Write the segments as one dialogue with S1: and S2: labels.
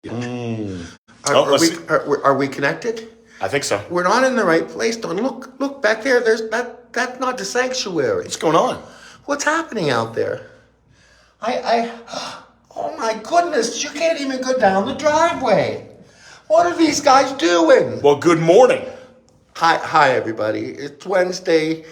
S1: Are we connected?
S2: I think so.
S1: We're not in the right place, Don. Look back there. That's not the sanctuary.
S2: What's going on?
S1: What's happening out there? Oh my goodness! You can't even go down the driveway. What are these guys doing?
S2: Well, good morning.
S1: Hi, everybody. It's Wednesday,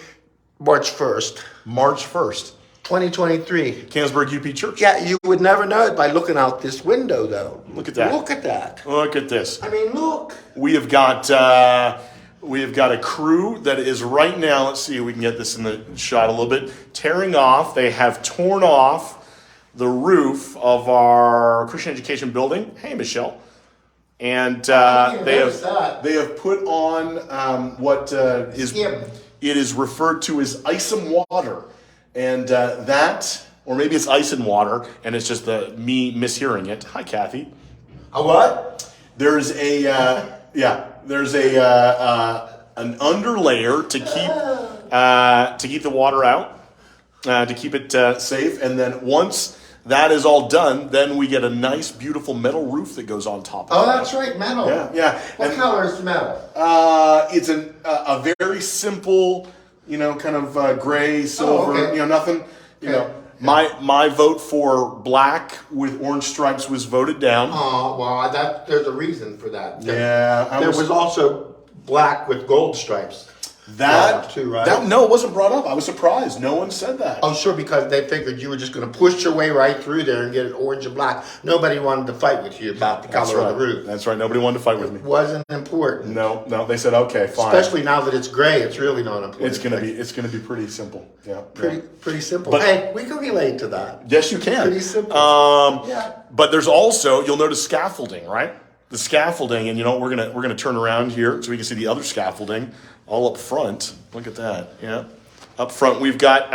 S1: March 1st.
S2: March 1st.
S1: 2023.
S2: Canonsburg UP Church.
S1: Yeah, you would never know it by looking out this window, though.
S2: Look at that.
S1: Look at that.
S2: Look at this.
S1: I mean, look.
S2: We have got a crew that is right now, let's see if we can get this in the shot a little bit, tearing off. They have torn off the roof of our Christian education building. Hey, Michelle. And they have put on what is referred to as ice and water. And that, or maybe it's ice and water, and it's just me mishearing it. Hi, Kathy.
S1: A what?
S2: There's an underlayer to keep the water out, to keep it safe, and then once that is all done, then we get a nice, beautiful metal roof that goes on top of it.
S1: Oh, that's right, metal.
S2: Yeah.
S1: What color is the metal?
S2: It's a very simple, kind of gray, silver,
S1: okay.
S2: Nothing, My vote for black with orange stripes was voted down.
S1: Oh, well, there's a reason for that.
S2: There
S1: was also black with gold stripes.
S2: That
S1: too, right?
S2: No, it wasn't brought up. I was surprised. No one said that.
S1: Oh, sure, because they figured you were just going to push your way right through there and get it orange and black. Nobody wanted to fight with you about the color of the roof.
S2: That's right. Nobody wanted to fight with me.
S1: It wasn't important.
S2: No. They said, okay, fine.
S1: Especially now that it's gray, it's really not important.
S2: It's gonna be pretty simple. Yeah.
S1: Pretty simple.
S2: But,
S1: hey, we can relate to that.
S2: Yes, you can.
S1: Pretty simple.
S2: But there's also, you'll notice scaffolding, right? The scaffolding, and we're gonna turn around here so we can see the other scaffolding all up front. Look at that. Yeah, up front we've got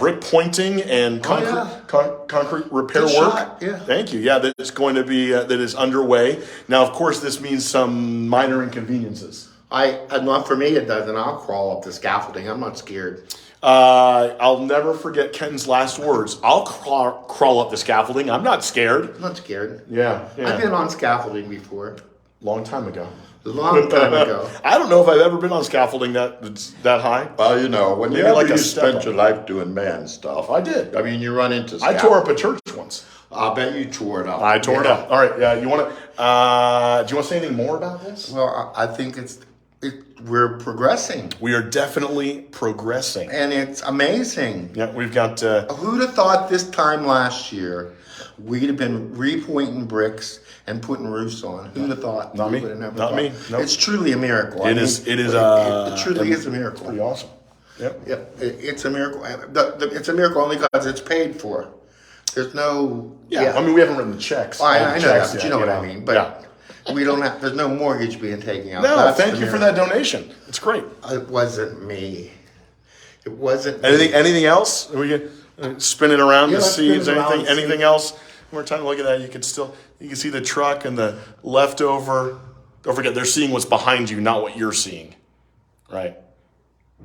S2: brick pointing and concrete repair
S1: Good
S2: work.
S1: shot. Yeah.
S2: Thank you. Yeah, that is going to be that is underway now. Of course, this means some minor inconveniences.
S1: Not for me, it doesn't. I'll crawl up the scaffolding. I'm not scared.
S2: I'll never forget Kenton's last words. I'll crawl up the scaffolding. I'm not scared.
S1: I'm not scared.
S2: Yeah.
S1: I've been on scaffolding before.
S2: Long time ago.
S1: A long time ago.
S2: I don't know if I've ever been on scaffolding that's that high.
S3: Well, whenever
S2: like
S3: you spent your life doing man stuff.
S2: I did.
S3: I mean, you run into
S2: I tore up a church once.
S3: I bet you tore it up.
S2: I tore it up. All right. Yeah. You want to? Do you want to say anything more about this?
S1: Well, I think we're progressing.
S2: We are definitely progressing,
S1: and it's amazing.
S2: Yeah, we've got.
S1: Who'd have thought this time last year we'd have been repointing bricks and putting roofs on? Who'd have thought?
S2: Not me. Not me. Nope.
S1: It's truly a miracle.
S2: It is.
S1: It truly is a miracle.
S2: Pretty awesome. Yep.
S1: It's a miracle. It's a miracle only because it's paid for. There's no.
S2: Yeah. I mean, we haven't written the checks.
S1: I know that, but you know what I mean. But we don't have. There's no mortgage being taken out.
S2: No, thank you for that donation. It's great.
S1: It wasn't me. It wasn't.
S2: Anything else? We can spin it around to see. Is anything else? One more time. Look at that. You can see the truck and the leftover. Don't forget, they're seeing what's behind you, not what you're seeing. Right.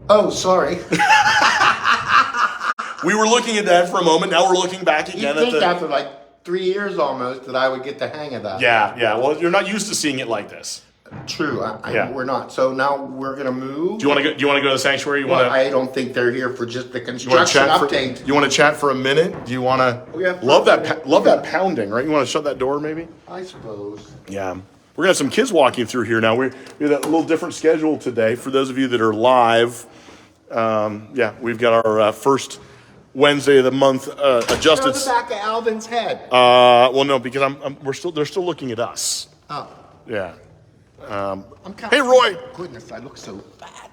S1: Oh, sorry.
S2: We were looking at that for a moment. Now we're looking back again
S1: at the. After like 3 years almost that I would get the hang of that.
S2: Yeah. Well, you're not used to seeing it like this.
S1: True. We're not. So now we're gonna move.
S2: Do you want to go to the sanctuary?
S1: I don't think they're here for just the construction update.
S2: You want to chat for a minute? Do you want to? Love that pounding, right? You want to shut that door, maybe?
S1: I suppose.
S2: Yeah. We're gonna have some kids walking through here now. We have a little different schedule today. For those of you that are live, we've got our first Wednesday of the month adjusted.
S1: Show the back of Alvin's head.
S2: Well, no, because they're still looking at us.
S1: Oh.
S2: Yeah. Hey, Roy.
S1: Goodness, I look so fat.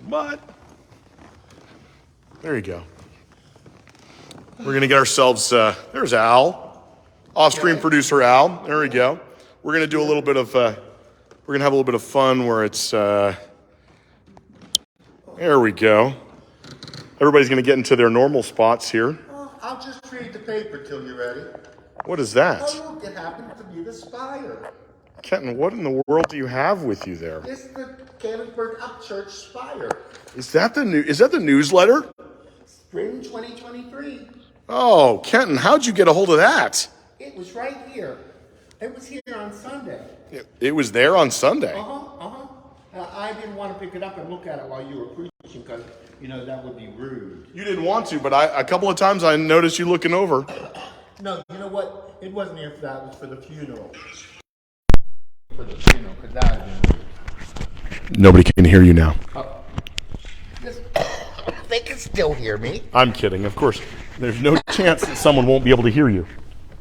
S2: What? There you go. We're gonna get ourselves. There's Al, off-screen producer Al. There we go. We're gonna do a little bit of. We're gonna have a little bit of fun where it's. There we go. Everybody's gonna get into their normal spots here.
S1: Oh, I'll just read the paper till you're ready.
S2: What is that?
S1: Oh, look, it happens to be the spire.
S2: Kenton, what in the world do you have with you there?
S1: It's the Canonsburg UP Church spire.
S2: Is that the newsletter?
S1: Spring 2023.
S2: Oh, Kenton, how'd you get a hold of that?
S1: It was right here. It was here on Sunday.
S2: It was there on Sunday.
S1: I didn't want to pick it up and look at it while you were preaching because, that would be rude.
S2: You didn't want to, but a couple of times I noticed you looking over.
S1: No, you know what? It wasn't here for that. It was for the funeral. For the funeral, because that would have been rude.
S2: Nobody can hear you now.
S1: They can still hear me.
S2: I'm kidding, of course. There's no chance that someone won't be able to hear you.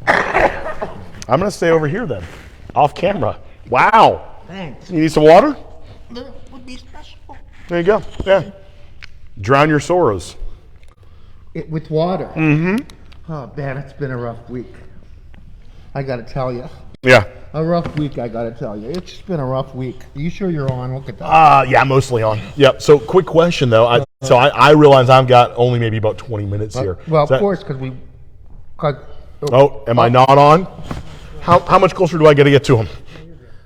S2: I'm going to stay over here then, off camera. Wow.
S1: Thanks.
S2: You need some water?
S1: That would be special.
S2: There you go. Yeah. Drown your sorrows.
S1: With water? Mm-hmm. Oh, man, it's been a rough week. I got to tell you.
S2: Yeah.
S1: A rough week, I got to tell you. It's just been a rough week. Are you sure you're on? Look at that.
S2: Yeah, mostly on. Yep. So, quick question though. I realize I've got only maybe about 20 minutes here.
S1: Well,
S2: of
S1: course, because we...
S2: Am I not on? How much closer do I got to get to him?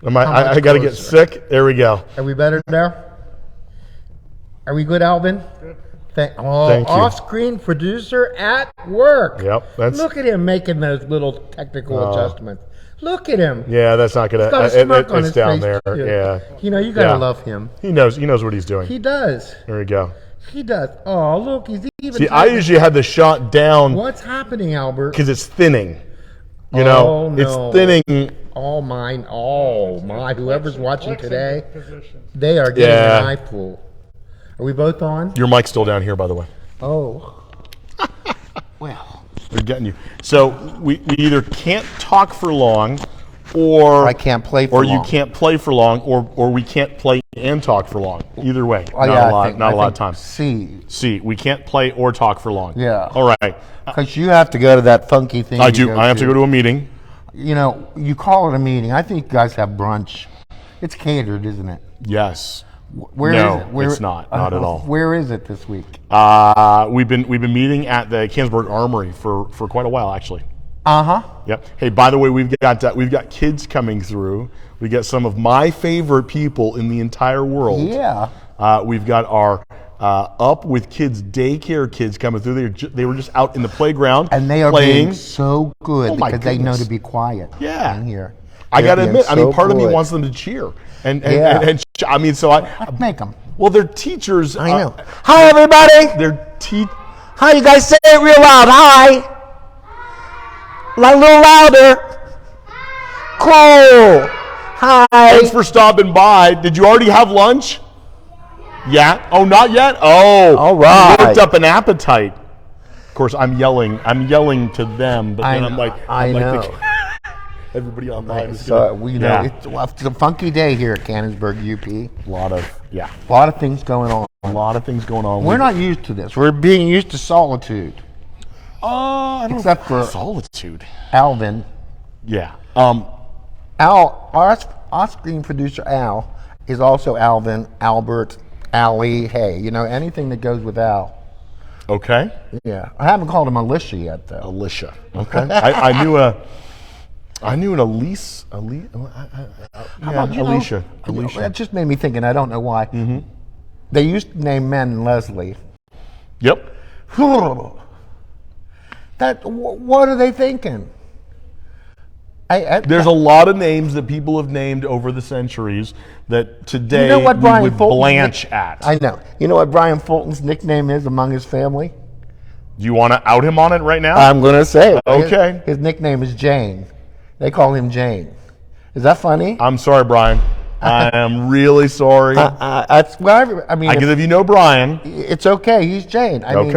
S2: I got to get sick? There we go.
S1: Are we better there? Are we good, Alvin? Good. Thank you. Off-screen producer at work.
S2: Yep.
S1: Look at him making those little technical adjustments. Look at him.
S2: Yeah, that's not gonna.
S1: He's got a smirk on
S2: it's
S1: his
S2: down
S1: face,
S2: there.
S1: too.
S2: Yeah.
S1: You gotta love him.
S2: He knows what he's doing.
S1: He does.
S2: There we go.
S1: He does. Oh, look, he's even.
S2: See, I usually have the shot down
S1: What's happening, Albert?
S2: because it's thinning.
S1: No.
S2: It's thinning.
S1: All mine. Oh my! Whoever's watching today, they are getting an eyeful. Are we both on?
S2: Your mic's still down here, by the way.
S1: Oh. Well.
S2: They're getting you. So we either can't talk for long, or
S1: I can't play for long.
S2: Or you can't play for long, or we can't play and talk for long. Either way,
S1: Oh,
S2: not a lot of time.
S1: C.
S2: We can't play or talk for long.
S1: Yeah.
S2: All right.
S1: Because you have to go to that funky thing.
S2: I do. I have to go to a meeting.
S1: You call it a meeting. I think you guys have brunch. It's catered, isn't it?
S2: Yes.
S1: Where
S2: No,
S1: is it?
S2: it's not. Not at all.
S1: Where is it this week?
S2: We've been meeting at the Canonsburg Armory for quite a while, actually. Yep. Hey, by the way, we've got kids coming through. We got some of my favorite people in the entire world.
S1: Yeah.
S2: We've got our Up with Kids daycare kids coming through. They were just out in the playground
S1: And they are
S2: playing.
S1: being so good
S2: Oh, my
S1: because they know
S2: goodness.
S1: to be quiet.
S2: Yeah.
S1: In here.
S2: I
S1: They're
S2: got to
S1: being
S2: admit, part of me
S1: good.
S2: wants them to cheer. And
S1: Yeah.
S2: I mean, so I
S1: Make them.
S2: well, they're teachers.
S1: I know.
S4: Hi, everybody.
S2: They're
S4: Hi, you guys say it real loud. Hi. Like a little louder. Cool. Hi.
S2: Thanks for stopping by. Did you already have lunch? Yeah. Oh, not yet? Oh.
S4: All right.
S2: You worked up an appetite. Of course, I'm yelling to them, but then I'm like,
S1: know.
S2: everybody online is
S1: So
S2: gonna,
S1: we know it's a funky day here at Canonsburg UP.
S2: a lot of
S1: things going on.
S2: a lot of things going on.
S1: We're not used to this. We're being used to solitude.
S2: I don't
S1: Except for
S2: solitude.
S1: Alvin.
S2: Yeah.
S1: Al, our screen producer Al is also Alvin, Albert, Ali. Hey, anything that goes with Al.
S2: Okay.
S1: Yeah, I haven't called him Alicia yet though.
S2: Alicia. Okay. I knew an Elise. Alicia. Alicia.
S1: That just made me think, and I don't know why. Mm-hmm. They used to name men Leslie.
S2: Yep.
S1: What are they thinking?
S2: There's a lot of names that people have named over the centuries that today we would blanch at.
S1: I know. You know what Brian Fulton's nickname is among his family?
S2: Do you want to out him on it right now?
S1: I'm going to say it.
S2: Okay.
S1: His nickname is Jane. They call him Jane. Is that funny?
S2: I'm sorry, Brian. I am really sorry. Because if you know Brian,
S1: it's okay. He's Jane. I mean,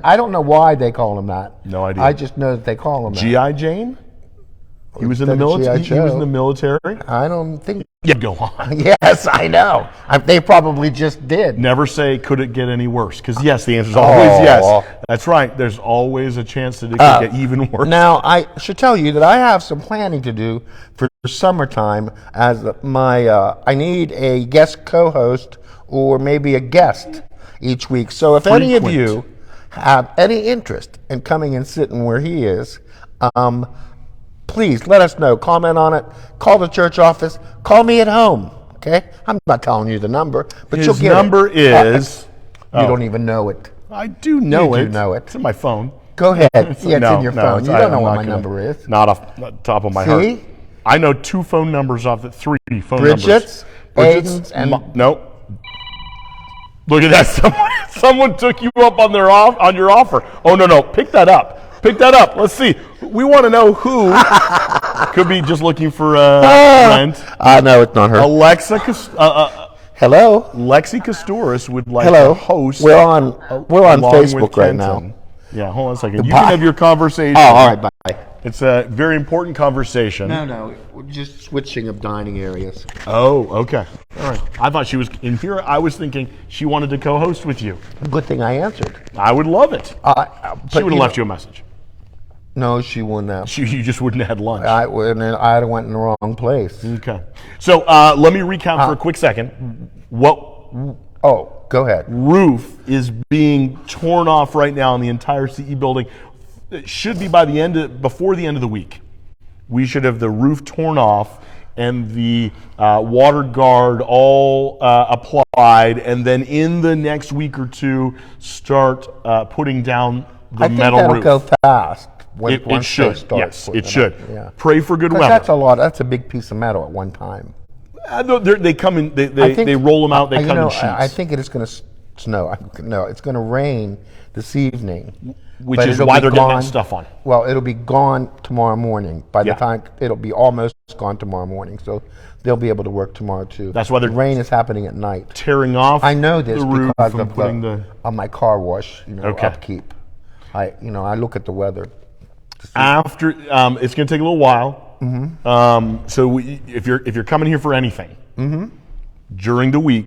S1: I don't know why they call him that.
S2: No idea.
S1: I just know that they call him that.
S2: G.I. Jane? He was in the military. He was in the military.
S1: I don't think.
S2: Yeah, go on.
S1: Yes, I know. They probably just did.
S2: Never say, could it get any worse? Because yes, the answer is always yes. That's right. There's always a chance that it could get even worse.
S1: Now, I should tell you that I have some planning to do for summertime. As I need a guest co-host or maybe a guest each week. So if any of you have any interest in coming and sitting where he is, please let us know. Comment on it. Call the church office. Call me at home. Okay? I'm not telling you the number, but
S2: His
S1: you'll get
S2: number
S1: it.
S2: is.
S1: You don't even know it.
S2: I do know it.
S1: You do know it.
S2: It's in my phone.
S1: Go ahead. Yeah, it's
S2: No,
S1: in your
S2: no,
S1: phone. You
S2: I'm
S1: don't know what
S2: not
S1: my
S2: gonna-
S1: number is.
S2: Not off the top of my
S1: See?
S2: heart. I know 2 phone numbers off the 3 phone
S1: Bridget's,
S2: numbers.
S1: Aiden's, and
S2: no. Look at that. Someone took you up on your offer. Oh no, pick that up. Pick that up. Let's see. We want to know who could be just looking for rent.
S1: no, it's not her. Hello.
S2: Lexi Kastouris would like
S1: Hello.
S2: to host.
S1: We're on
S2: along
S1: Facebook
S2: with
S1: right
S2: Kenton.
S1: now.
S2: Yeah, hold on a second. You
S1: Bye.
S2: can have your conversation.
S1: Oh, all right. Bye.
S2: It's a very important conversation.
S1: No, we're just switching of dining areas.
S2: Oh, okay. All right. I thought she was in here. I was thinking she wanted to co-host with you.
S1: Good thing I answered.
S2: I would love it. She would have left
S1: you
S2: you a message.
S1: No, she wouldn't have.
S2: You just wouldn't have had lunch.
S1: I went in the wrong place.
S2: Okay. So let me recount for a quick second. What
S1: Oh, go ahead.
S2: roof is being torn off right now in the entire CE building? It should be before the end of the week. We should have the roof torn off and the water guard all applied, and then in the next week or 2 start putting down the metal
S1: that'll
S2: roof.
S1: go fast.
S2: It
S1: Once they
S2: should.
S1: start
S2: Yes,
S1: putting
S2: it should.
S1: up. Yeah.
S2: Pray for good
S1: 'Cause
S2: weather.
S1: that's a lot. That's a big piece of metal at one time.
S2: They come in.
S1: I think-
S2: They roll them out. They
S1: you
S2: come
S1: know,
S2: in sheets.
S1: I think it is going to snow. No, it's going to rain this evening.
S2: Which
S1: but
S2: is
S1: it'll
S2: why
S1: be
S2: they're getting that
S1: gone-
S2: stuff on.
S1: Well, it'll be gone tomorrow morning. By the
S2: Yeah.
S1: time it'll be almost gone tomorrow morning, so they'll be able to work tomorrow too.
S2: That's why
S1: the rain is happening at night.
S2: tearing off.
S1: I know this
S2: the roof
S1: because
S2: and
S1: of
S2: putting the.
S1: my car wash.
S2: Okay.
S1: Upkeep. I look at the weather.
S2: After it's going to take a little while.
S1: Mm-hmm.
S2: So if you're coming here for anything during the week,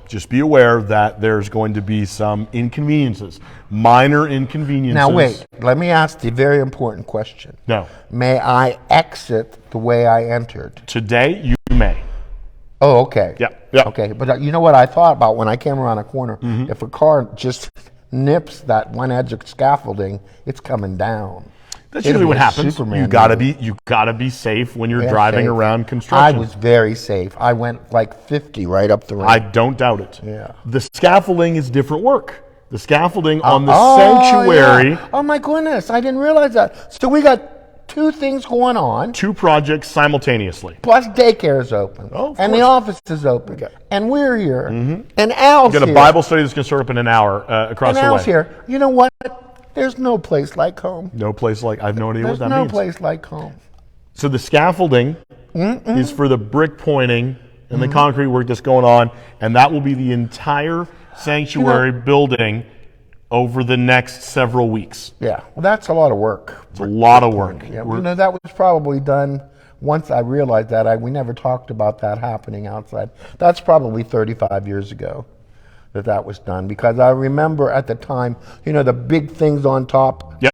S2: just be aware that there's going to be some inconveniences, minor inconveniences.
S1: Now wait, let me ask the very important question.
S2: No.
S1: May I exit the way I entered?
S2: Today you may.
S1: Oh, okay.
S2: Yeah.
S1: Okay, but you know what I thought about when I came around a corner? If a car just nips that one edge of scaffolding, it's coming down.
S2: That's
S1: It'll
S2: usually
S1: be
S2: what
S1: a
S2: happens.
S1: Superman
S2: You gotta be safe when you're
S1: Yeah,
S2: driving
S1: safe.
S2: around
S1: I
S2: construction.
S1: was very safe. I went like 50 right up the ramp.
S2: I don't doubt it.
S1: Yeah.
S2: The scaffolding is different work. The scaffolding on the
S1: Oh,
S2: sanctuary,
S1: yeah. Oh my goodness, I didn't realize that. So we got 2 things going on.
S2: 2 projects simultaneously.
S1: Plus daycare is open.
S2: Oh, of
S1: and the
S2: course.
S1: office is open. And we're here. And Al's
S2: Got a
S1: here.
S2: Bible study that's going to start up in an hour across
S1: And
S2: the
S1: Al's
S2: way.
S1: here. You know what? There's no place like home.
S2: No place like, I have no idea
S1: There's
S2: what that
S1: no
S2: means.
S1: place like home.
S2: So the scaffolding is for the brick pointing and the concrete work that's going on, and that will be the entire sanctuary building over the next several weeks.
S1: Yeah, well, that's a lot of work.
S2: It's a lot of work.
S1: Yeah, that was probably done. Once I realized that, we never talked about that happening outside. That's probably 35 years ago that was done, because I remember at the time, the big things on top.
S2: Yep.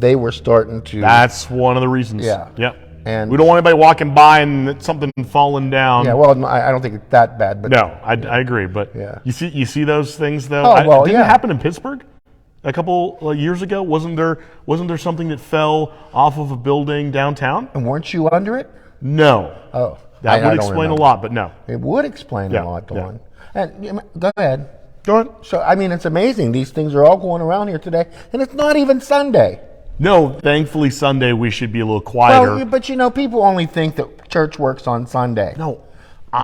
S1: They were starting to.
S2: That's one of the reasons.
S1: Yeah.
S2: Yep.
S1: And
S2: we don't want anybody walking by and it's something falling down.
S1: Yeah, well, I don't think it's that bad, but
S2: No, I agree. But
S1: Yeah.
S2: you see those things though.
S1: Oh, well,
S2: didn't
S1: yeah.
S2: it happen in Pittsburgh a couple years ago? Wasn't there something that fell off of a building downtown?
S1: And weren't you under it?
S2: No.
S1: Oh,
S2: That
S1: I
S2: would
S1: don't
S2: explain a
S1: remember.
S2: lot, but no.
S1: It would explain
S2: Yeah,
S1: a lot,
S2: yeah.
S1: Dawn. And go ahead.
S2: Go ahead.
S1: So I mean, it's amazing. These things are all going around here today, and it's not even Sunday.
S2: No, thankfully Sunday we should be a little quieter.
S1: Well, but people only think that church works on Sunday.
S2: No,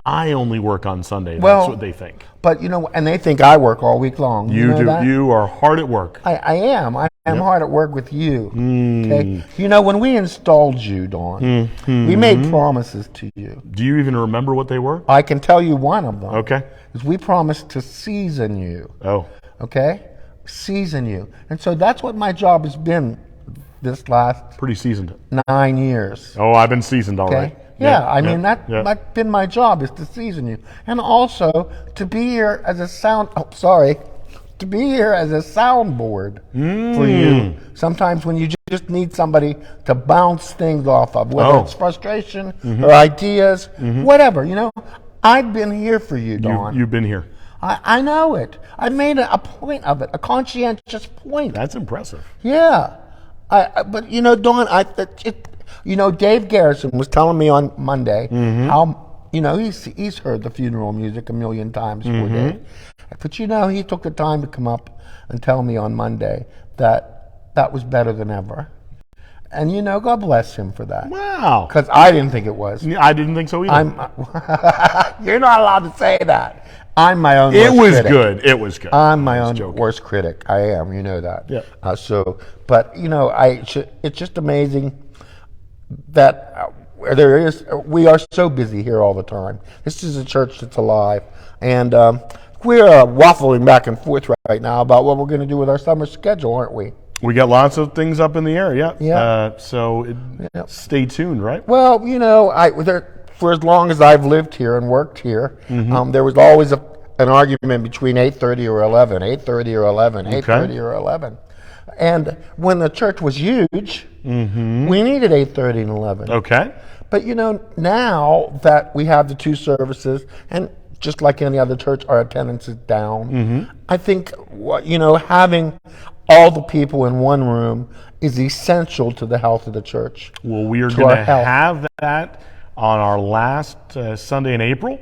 S2: I only work on Sunday.
S1: Well,
S2: That's what they think.
S1: But and they think I work all week long.
S2: You
S1: know
S2: do.
S1: that?
S2: You are hard at work.
S1: I am. I am hard at work with you. Okay. When we installed you, Dawn, we made promises to you.
S2: Do you even remember what they were?
S1: I can tell you one of them.
S2: Okay.
S1: Is we promised to season you.
S2: Oh.
S1: Okay? Season you. And so that's what my job has been this last
S2: Pretty seasoned.
S1: 9 years.
S2: Oh, I've been seasoned all
S1: Okay?
S2: right.
S1: Yeah, I mean,
S2: yeah.
S1: that's been my job, is to season you. And also to be here as a to be here as a soundboard for you. Sometimes when you just need somebody to bounce things off of, whether
S2: Oh.
S1: it's frustration or ideas, whatever, I've been here for you, Dawn.
S2: You've been here.
S1: I know it. I made a point of it, a conscientious point.
S2: That's impressive.
S1: Yeah. But Dawn, Dave Garrison was telling me on Monday how, he's heard the funeral music a million times for Dave. But he took the time to come up and tell me on Monday that that was better than ever. And God bless him for that.
S2: Wow.
S1: Because I didn't think it was.
S2: I didn't think so either.
S1: You're not allowed to say that. I'm my own
S2: It
S1: worst
S2: was
S1: critic.
S2: good. It was good.
S1: I'm my
S2: I was
S1: own
S2: joking.
S1: worst critic. I am. You know that.
S2: Yeah.
S1: But it's just amazing that we are so busy here all the time. This is a church that's alive, and we're waffling back and forth right now about what we're going to do with our summer schedule, aren't we?
S2: We got lots of things up in the air, yeah.
S1: Yeah.
S2: Stay tuned, right?
S1: Well, for as long as I've lived here and worked here, there was always an argument between 8:30 or 11, 8:30 or 11, 8:30 or 11. And when the church was huge, we needed 8:30 and 11.
S2: Okay.
S1: But now that we have the two services, and just like any other church, our attendance is down. I think having all the people in one room is essential to the health of the church.
S2: Well, we are going to have that on our last Sunday in April.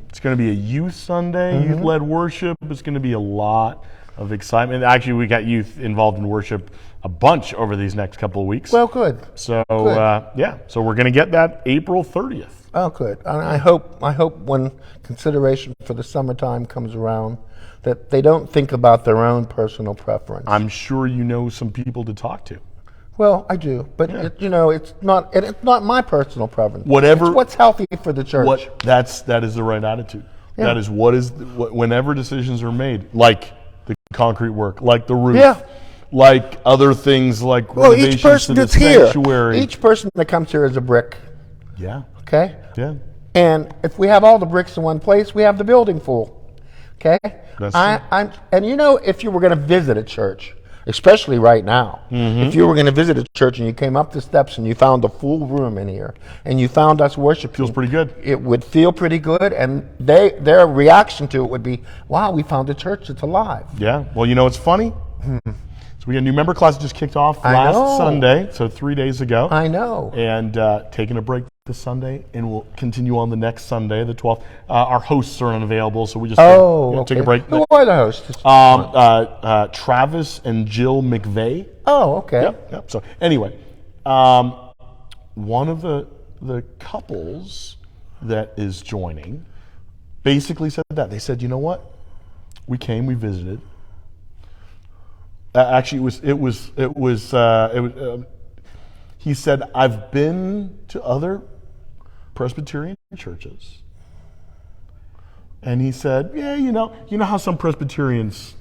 S2: It's going to be a youth Sunday, youth-led worship. It's going to be a lot of excitement. Actually, we got youth involved in worship a bunch over these next couple of weeks.
S1: Well, good.
S2: So, so we're going to get that April 30th.
S1: Oh, good. And I hope when consideration for the summertime comes around, that they don't think about their own personal preference.
S2: I'm sure you know some people to talk to.
S1: Well, I do, but it's not my personal preference.
S2: Whatever,
S1: it's what's healthy for the church.
S2: That is the right attitude.
S1: Yeah.
S2: That is whenever decisions are made, like the concrete work, like the roof, like other things, like renovations
S1: each person
S2: to the
S1: that's here,
S2: sanctuary.
S1: each person that comes here is a brick.
S2: Yeah.
S1: Okay.
S2: Yeah.
S1: And if we have all the bricks in one place, we have the building full. Okay.
S2: That's true.
S1: If you were going to visit a church, especially right now, if you were going to visit a church and you came up the steps and you found a full room in here and you found us worshiping,
S2: Feels pretty good.
S1: It would feel pretty good, and their reaction to it would be, "Wow, we found a church that's alive."
S2: Yeah. Well, it's funny. So we got a new member class that just kicked off
S1: I
S2: last
S1: know.
S2: Sunday, so 3 days ago.
S1: I know.
S2: And taking a break this Sunday, and we'll continue on the next Sunday, the 12th. Our hosts are unavailable, so we just take a break.
S1: Who are the hosts?
S2: Travis and Jill McVeigh.
S1: Oh, okay.
S2: Yep. So anyway, one of the couples that is joining basically said that. They said, "You know what? We came, we visited. Actually, he said, I've been to other Presbyterian churches." And he said, "Yeah, you know how some Presbyterians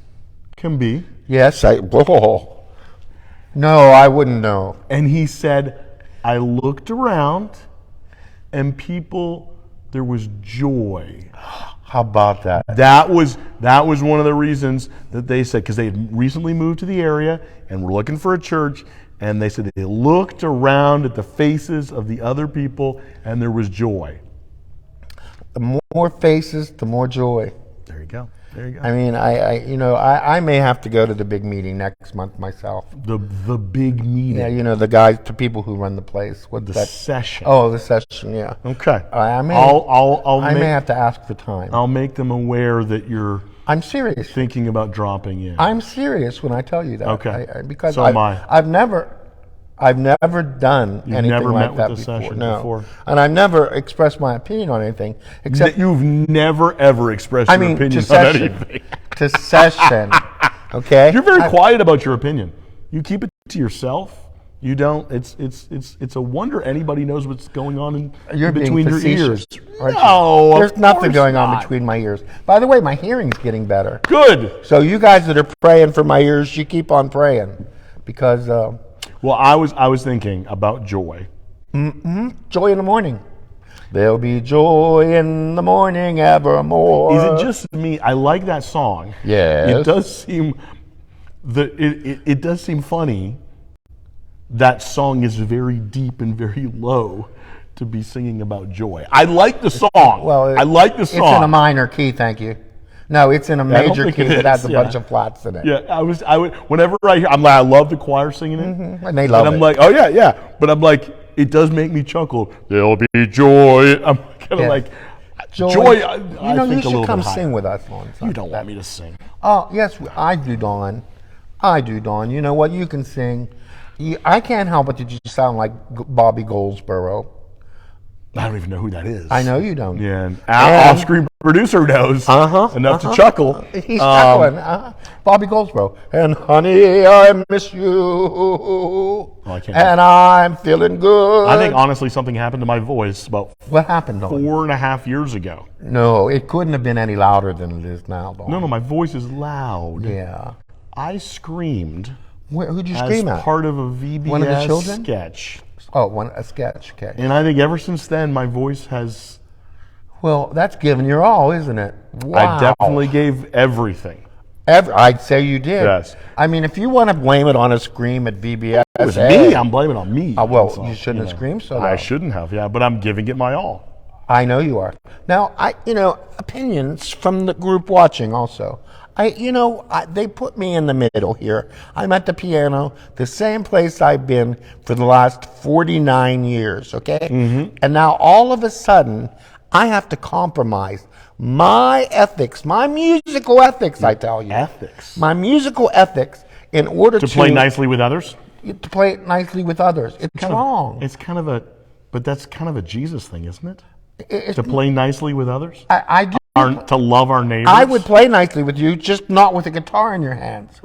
S2: can be."
S1: Yes, No, I wouldn't know.
S2: And he said, "I looked around and there was joy."
S1: How about that?
S2: That was one of the reasons that they said, because they had recently moved to the area and were looking for a church, and they said they looked around at the faces of the other people and there was joy.
S1: The more faces, the more joy.
S2: There you go.
S1: I mean, I may have to go to the big meeting next month myself.
S2: The big meeting.
S1: Yeah, the people who run the place. What's that?
S2: Session.
S1: Oh, the session. Yeah.
S2: Okay.
S1: I may have to ask for time.
S2: I'll make them aware that you're
S1: I'm serious.
S2: thinking about dropping in.
S1: I'm serious when I tell you that.
S2: Okay.
S1: Because
S2: So am I.
S1: I've never done anything
S2: never
S1: like
S2: met
S1: that
S2: with the
S1: before.
S2: session
S1: No.
S2: before?
S1: And I've never expressed my opinion on anything except
S2: You've never ever expressed your opinion
S1: to
S2: on
S1: session.
S2: anything.
S1: To session. Okay?
S2: You're very quiet about your opinion. You keep it to yourself. You don't. It's a wonder anybody knows what's going on in between your ears.
S1: Aren't you?
S2: No,
S1: there's
S2: of
S1: nothing
S2: course
S1: going on
S2: not.
S1: between my ears. By the way, my hearing's getting better.
S2: Good.
S1: So you guys that are praying for my ears, you keep on praying, because
S2: Well, I was thinking about joy.
S1: joy in the morning. There'll be joy in the morning evermore.
S2: Is it just me? I like that song.
S1: Yes.
S2: It does seem it does seem funny. That song is very deep and very low to be singing about joy. I like the song.
S1: Well,
S2: I like the song.
S1: It's in a minor key, thank you. No, it's in a
S2: I don't
S1: major
S2: think
S1: key
S2: it
S1: that has
S2: is,
S1: a
S2: yeah.
S1: bunch of flats in it.
S2: Yeah, I would. Whenever I hear, I love the choir singing it,
S1: And they love
S2: and I'm
S1: it.
S2: like, oh yeah. But I'm like, it does make me chuckle. There'll be joy. I'm kind of
S1: Yeah.
S2: like,
S1: Joy.
S2: I
S1: You
S2: think a
S1: should
S2: little
S1: come
S2: bit higher.
S1: sing with us on
S2: You don't want me to sing.
S1: Oh, yes, I do, Dawn. I do, Dawn. You know what? You can sing. I can't help it that you sound like Bobby Goldsboro.
S5: I don't even know who that is.
S1: I know you don't.
S5: Yeah, and off-screen producer knows enough to chuckle.
S1: He's chuckling. Bobby Goldsboro. And honey, I miss you.
S5: I can't.
S1: And I'm feeling good.
S5: I think honestly something happened to my voice about
S1: What happened, Dawn?
S5: 4.5 years ago.
S1: No, it couldn't have been any louder than it is now, Dawn.
S5: No, my voice is loud.
S1: Yeah.
S5: I screamed
S1: Who'd you
S5: as
S1: scream at?
S5: part of a VBS
S1: One of the children?
S5: sketch.
S1: Oh, a sketch. Okay.
S5: And I think ever since then, my voice has...
S1: Well, that's giving your all, isn't it? Wow.
S5: I definitely gave everything.
S1: I'd say you did.
S5: Yes.
S1: I mean, if you want to blame it on a scream at VBS,
S5: It was
S1: hey.
S5: me. I'm blaming it on me.
S1: Well,
S5: So,
S1: you shouldn't have screamed so loud.
S5: I shouldn't have, yeah. But I'm giving it my all.
S1: I know you are. Now, opinions from the group watching also. They put me in the middle here. I'm at the piano, the same place I've been for the last 49 years, okay? Mm-hmm. And now all of a sudden, I have to compromise my ethics, my musical ethics, I tell you.
S5: Ethics?
S1: My musical ethics in order to
S5: play nicely with others?
S1: To play nicely with others. It's wrong.
S5: But that's kind of a Jesus thing, isn't it? To play nicely with others?
S1: I do.
S5: To love our neighbors?
S1: I would play nicely with you, just not with a guitar in your hands.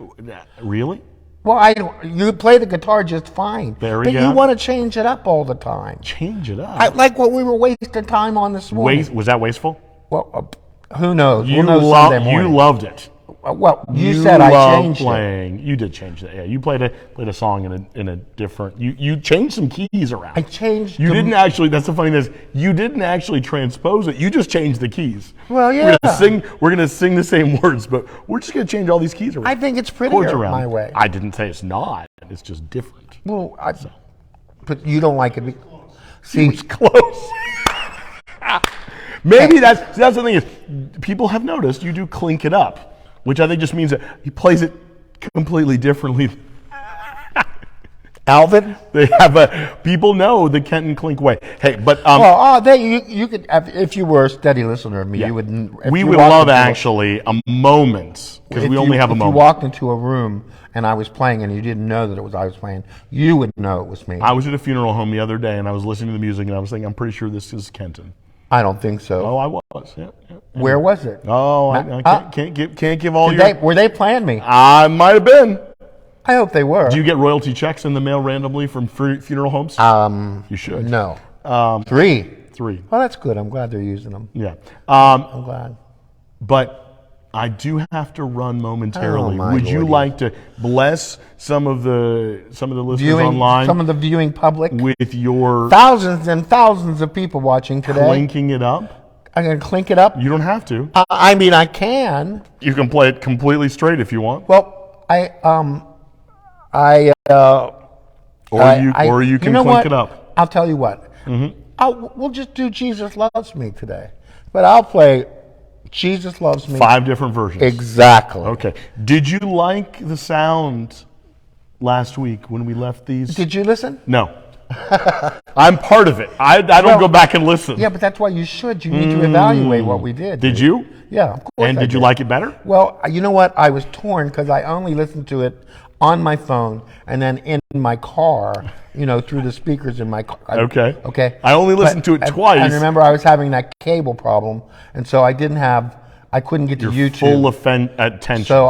S5: Really?
S1: Well, you play the guitar just fine.
S5: There we
S1: but
S5: go.
S1: you want to change it up all the time.
S5: Change it up?
S1: Like what we were wasting time on this morning.
S5: Was that wasteful?
S1: Well, who knows?
S5: You,
S1: we'll know Sunday morning.
S5: you loved it.
S1: Well, you said I
S5: loved
S1: changed
S5: playing. You did change it. Yeah, you played a song in a different. You changed some keys around.
S1: I changed.
S5: You didn't actually. That's the funny thing is you didn't actually transpose it. You just changed the keys.
S1: Well, yeah.
S5: We're gonna sing the same words, but we're just gonna change all these keys around.
S1: I think it's
S5: Chords
S1: prettier
S5: around.
S1: my way.
S5: I didn't say it's not. It's just different.
S1: Well, but you don't like it. See,
S5: It's close. Maybe that's the thing is people have noticed you do clink it up, which I think just means that he plays it completely differently.
S1: Alvin.
S5: People know the Kenton clink way. Hey, but
S1: you could if you were a steady listener of me, you would.
S5: We would love actually a moment because we only have a moment.
S1: If you walked into a room and I was playing and you didn't know that it was I was playing, you would know it was me.
S5: I was at a funeral home the other day and I was listening to the music and I was thinking, I'm pretty sure this is Kenton.
S1: I don't think so.
S5: Oh, I was. Yeah.
S1: Where was it?
S5: Oh, I can't give all your.
S1: Were they playing me?
S5: I might have been.
S1: I hope they were.
S5: Do you get royalty checks in the mail randomly from funeral homes? You should.
S1: No. 3.
S5: 3.
S1: Well, that's good. I'm glad they're using them.
S5: Yeah.
S1: I'm glad.
S5: But I do have to run momentarily.
S1: Oh, my
S5: Would you
S1: Lordy.
S5: like to bless some of the listeners
S1: Viewing,
S5: online
S1: some of the viewing public,
S5: with your
S1: thousands and thousands of people watching today.
S5: clinking it up?
S1: I'm going to clink it up.
S5: You don't have to.
S1: I mean, I can.
S5: You can play it completely straight if you want.
S1: Well,
S5: Or you can
S1: know
S5: clink
S1: what?
S5: it up.
S1: I'll tell you what. We'll just do Jesus Loves Me today. But I'll play Jesus Loves Me.
S5: 5 different versions.
S1: Exactly.
S5: Okay. Did you like the sound last week when we left these?
S1: Did you listen?
S5: No. I'm part of it. I don't go back and listen.
S1: Yeah, but that's why you should. You need to evaluate what we did.
S5: Did you?
S1: Yeah, of course.
S5: And
S1: I
S5: did you like it better?
S1: Well, you know what? I was torn because I only listened to it on my phone and then in my car, through the speakers in my car.
S5: Okay.
S1: Okay.
S5: I only listened to it twice.
S1: And remember, I was having that cable problem, and so I couldn't get to YouTube.
S5: Full attention.
S1: So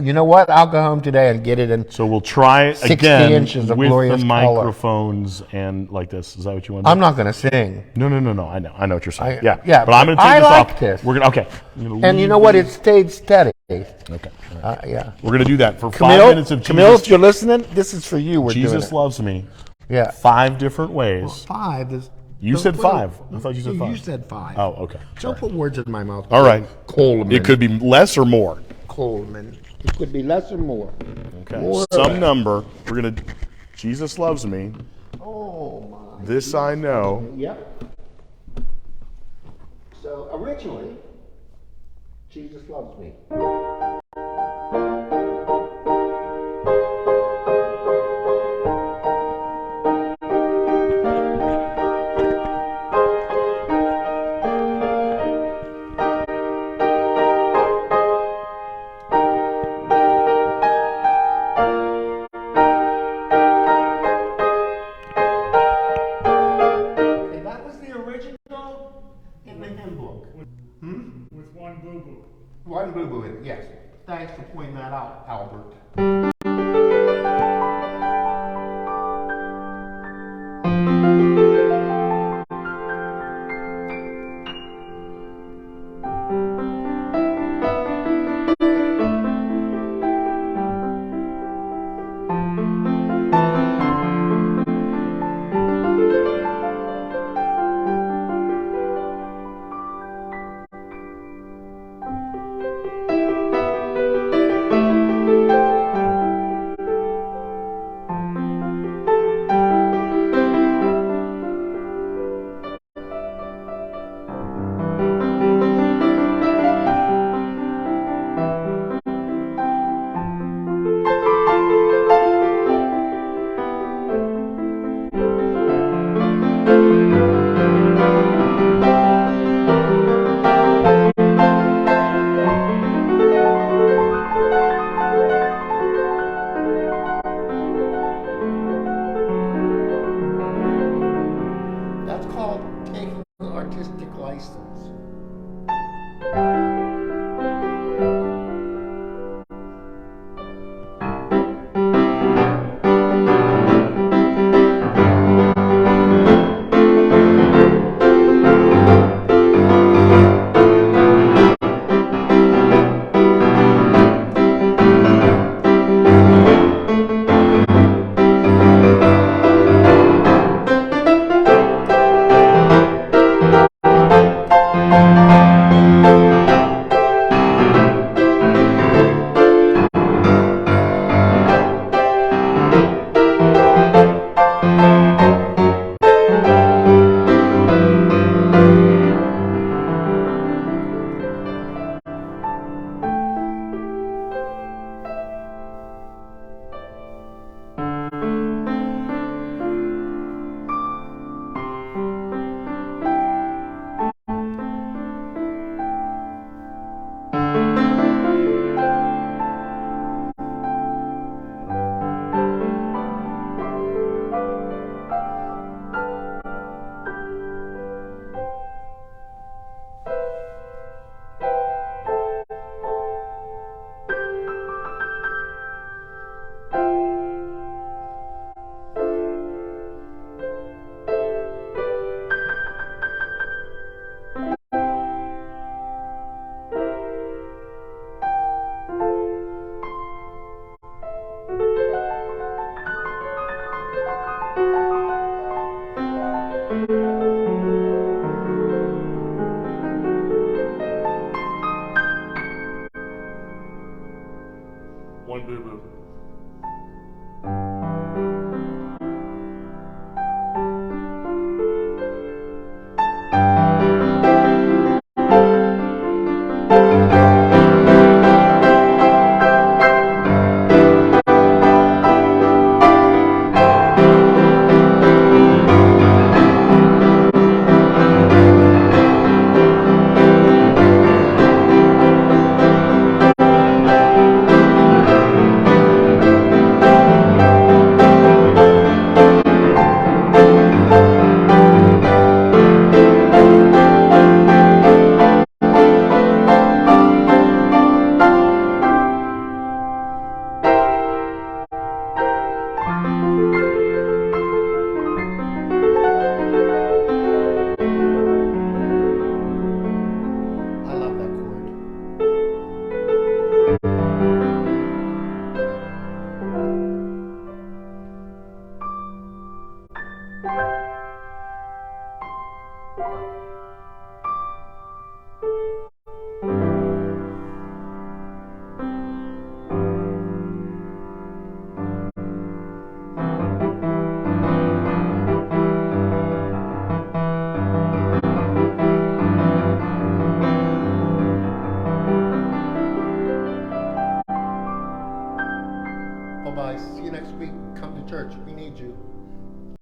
S1: you know what? I'll go home today and get it in.
S5: So we'll try it
S1: 60
S5: again
S1: inches of
S5: with
S1: glorious
S5: the
S1: color.
S5: microphones and like this. Is that what you want to do?
S1: I'm not going to sing.
S5: No. I know what you're saying.
S1: Yeah.
S5: But I'm going to take
S1: I
S5: this
S1: like
S5: off.
S1: this.
S5: We're gonna okay.
S1: And you know what? It stayed steady.
S5: Okay.
S1: Yeah.
S5: We're gonna do that for
S1: Camille,
S5: 5 minutes of
S1: Camille,
S5: Jesus.
S1: if you're listening, this is for you. We're
S5: Jesus
S1: doing it.
S5: loves me.
S1: Yeah.
S5: 5 different ways.
S1: 5 is.
S5: You said 5. I thought you said 5.
S1: You said 5.
S5: Oh, okay.
S1: Don't put words in my mouth.
S5: All right.
S1: Coleman.
S5: It could be less or more.
S1: Coleman. It could be less or more.
S5: Okay.
S1: More.
S5: Some number. We're gonna. Jesus loves me.
S1: Oh my.
S5: This I know.
S1: Yep. So originally, Jesus loves me.
S2: boo-boo.
S1: One boo-boo in it, yes. Thanks for pointing that out, Albert. That's called taking an artistic license.